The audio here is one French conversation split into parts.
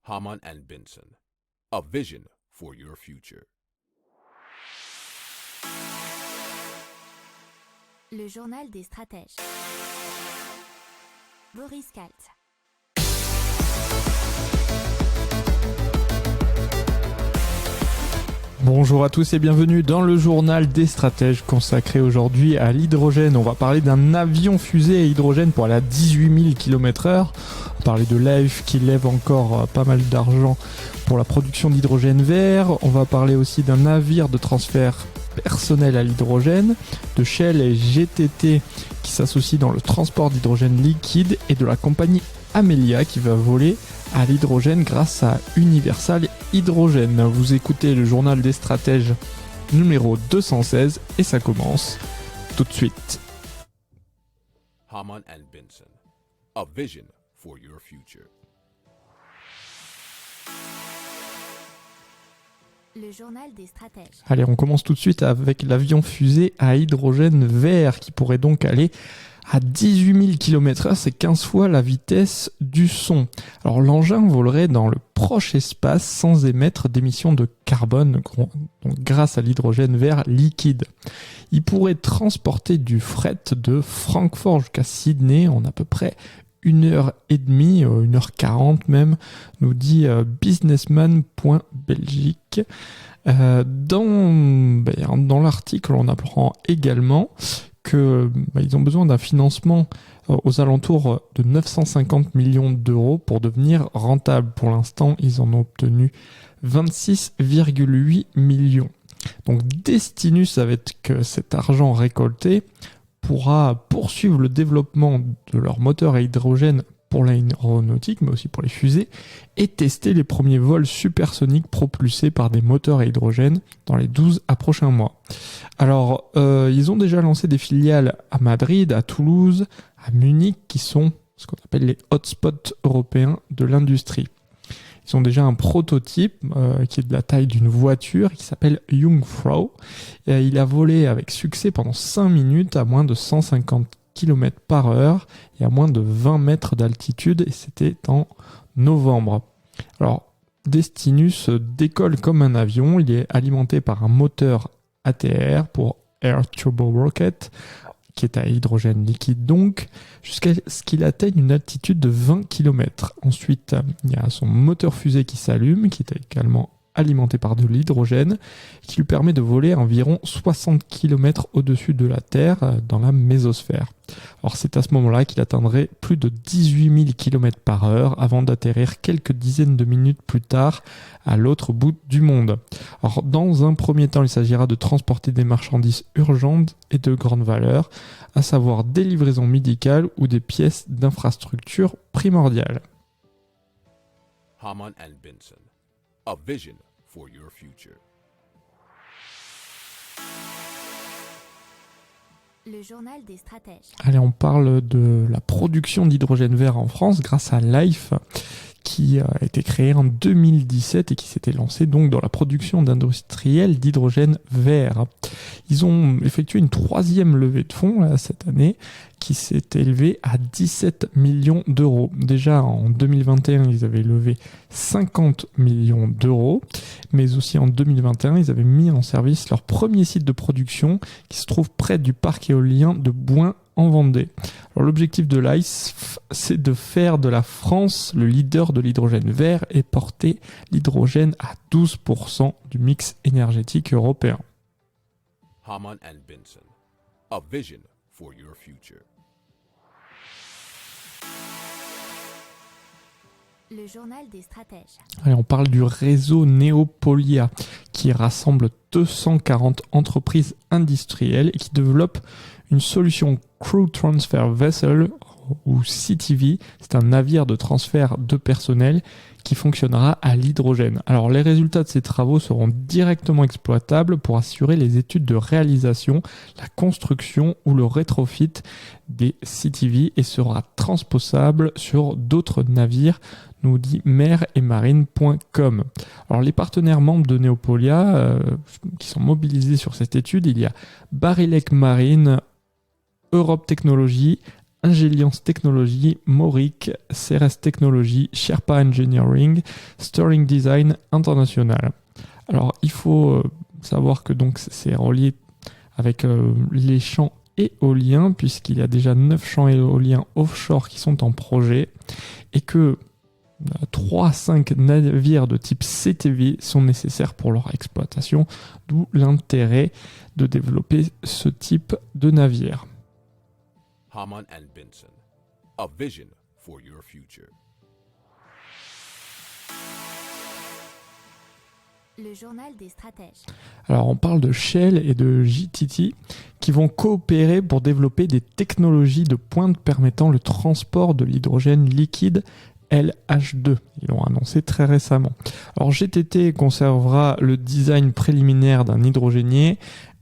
Hamann and Benson, a vision for your future. Le journal des stratèges. Boris Kalt. Bonjour à tous et bienvenue dans le journal des stratèges consacré aujourd'hui à l'hydrogène. On va parler d'un avion fusée à hydrogène pour aller à 18 000 km/h. On va parler de Life qui lève encore pas mal d'argent pour la production d'hydrogène vert. On va parler aussi d'un navire de transfert personnel à l'hydrogène, de Shell et GTT qui s'associent dans le transport d'hydrogène liquide et de la compagnie Amelia qui va voler à l'hydrogène grâce à Universal Hydrogène. Vous écoutez le journal des stratèges numéro 216 et ça commence tout de suite. Hamann and Benson, a vision for your future. Le journal des stratèges. Allez, on commence tout de suite avec l'avion fusée à hydrogène vert qui pourrait donc aller à 18 000 km/h, c'est 15 fois la vitesse du son. Alors l'engin volerait dans le proche espace sans émettre d'émissions de carbone donc grâce à l'hydrogène vert liquide. Il pourrait transporter du fret de Francfort jusqu'à Sydney en à peu près 1h30, 1h40 même, nous dit businessman.belgique. Dans l'article, on apprend également qu'ils ont besoin d'un financement aux alentours de 950 millions d'euros pour devenir rentable. Pour l'instant, ils en ont obtenu 26,8 millions. Donc Destinus, avec cet argent récolté, pourra poursuivre le développement de leur moteur à hydrogène pour l'aéronautique, mais aussi pour les fusées, et tester les premiers vols supersoniques propulsés par des moteurs à hydrogène dans les 12 à prochains mois. Alors, ils ont déjà lancé des filiales à Madrid, à Toulouse, à Munich, qui sont ce qu'on appelle les hotspots européens de l'industrie. Ils ont déjà un prototype qui est de la taille d'une voiture qui s'appelle Jungfrau. Et il a volé avec succès pendant 5 minutes à moins de 150 km/h et à moins de 20 mètres d'altitude, et c'était en novembre. Alors, Destinus décolle comme un avion, il est alimenté par un moteur ATR pour Air Turbo Rocket, qui est à hydrogène liquide donc, jusqu'à ce qu'il atteigne une altitude de 20 km. Ensuite, il y a son moteur fusée qui s'allume, qui est également alimenté par de l'hydrogène, qui lui permet de voler environ 60 km au-dessus de la Terre, dans la mésosphère. Alors c'est à ce moment-là qu'il atteindrait plus de 18 000 km/h avant d'atterrir quelques dizaines de minutes plus tard à l'autre bout du monde. Alors dans un premier temps, il s'agira de transporter des marchandises urgentes et de grande valeur, à savoir des livraisons médicales ou des pièces d'infrastructure primordiales. Hamann and Benson, a vision for your future. Le journal des stratèges. Allez, on parle de la production d'hydrogène vert en France grâce à Life, qui a été créé en 2017 et qui s'était lancé donc dans la production d'industriels d'hydrogène vert. Ils ont effectué une 3e levée de fonds là, cette année qui s'est élevée à 17 millions d'euros. Déjà en 2021, ils avaient levé 50 millions d'euros, mais aussi en 2021, ils avaient mis en service leur premier site de production qui se trouve près du parc éolien de Bouin en Vendée. Alors l'objectif de Life, c'est de faire de la France le leader de l'hydrogène vert et porter l'hydrogène à 12% du mix énergétique européen. Hamann and Benson, a vision for your future. Le journal des stratèges. Allez, on parle du réseau Neopolia qui rassemble 240 entreprises industrielles et qui développe une solution Crew Transfer Vessel ou CTV. C'est un navire de transfert de personnel qui fonctionnera à l'hydrogène. Alors les résultats de ces travaux seront directement exploitables pour assurer les études de réalisation, la construction ou le rétrofit des CTV et sera transposable sur d'autres navires, nous dit mer-et-marine.com. Alors les partenaires membres de Neopolia qui sont mobilisés sur cette étude, il y a Barilec Marine, Europe Technologies, Ingeliance Technology, Moric, CRS Technology, Sherpa Engineering, Sterling Design International. Alors, il faut savoir que donc c'est relié avec les champs éoliens, puisqu'il y a déjà 9 champs éoliens offshore qui sont en projet, et que 3 à 5 navires de type CTV sont nécessaires pour leur exploitation, d'où l'intérêt de développer ce type de navire. Hamann and Benson, a vision for your future. Le journal des stratèges. Alors on parle de Shell et de JTT qui vont coopérer pour développer des technologies de pointe permettant le transport de l'hydrogène liquide LH2. Ils l'ont annoncé très récemment. Alors GTT conservera le design préliminaire d'un hydrogénier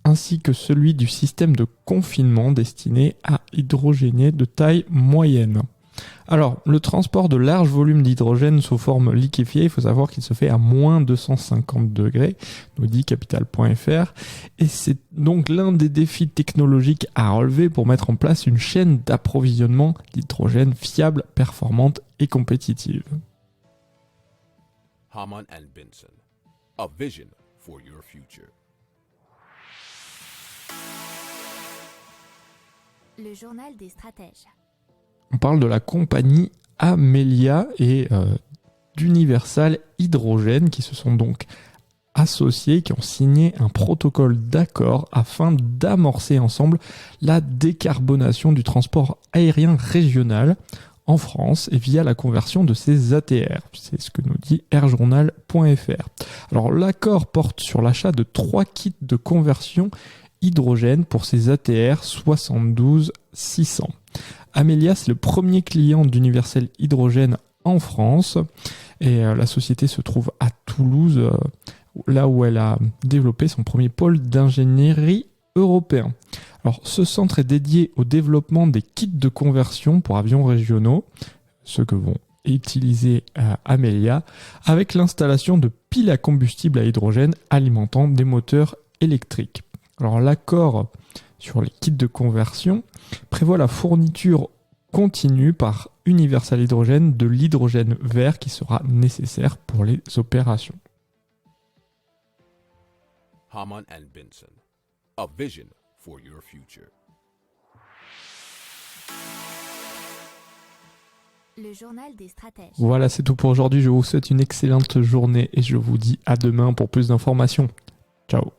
ainsi que celui du système de confinement destiné à hydrogénier de taille moyenne. Alors, le transport de larges volumes d'hydrogène sous forme liquéfiée, il faut savoir qu'il se fait à moins 250 degrés, nous dit capital.fr, et c'est donc l'un des défis technologiques à relever pour mettre en place une chaîne d'approvisionnement d'hydrogène fiable, performante et compétitive. Hamann and Benson, a vision for your future. Le journal des stratèges. On parle de la compagnie Amelia et d'Universal Hydrogène qui se sont donc associés, qui ont signé un protocole d'accord afin d'amorcer ensemble la décarbonation du transport aérien régional en France et via la conversion de ces ATR. C'est ce que nous dit airjournal.fr. Alors l'accord porte sur l'achat de 3 kits de conversion hydrogène pour ces ATR 72-600. Amelia, c'est le premier client d'Universal Hydrogène en France et la société se trouve à Toulouse, là où elle a développé son premier pôle d'ingénierie européen. Alors, ce centre est dédié au développement des kits de conversion pour avions régionaux, ceux que vont utiliser Amelia, avec l'installation de piles à combustible à hydrogène alimentant des moteurs électriques. Alors, l'accord sur les kits de conversion prévoit la fourniture continue par Universal Hydrogène de l'hydrogène vert qui sera nécessaire pour les opérations. Hamann and Benson, a vision for your future. Le journal des stratèges. Voilà, c'est tout pour aujourd'hui. Je vous souhaite une excellente journée et je vous dis à demain pour plus d'informations. Ciao.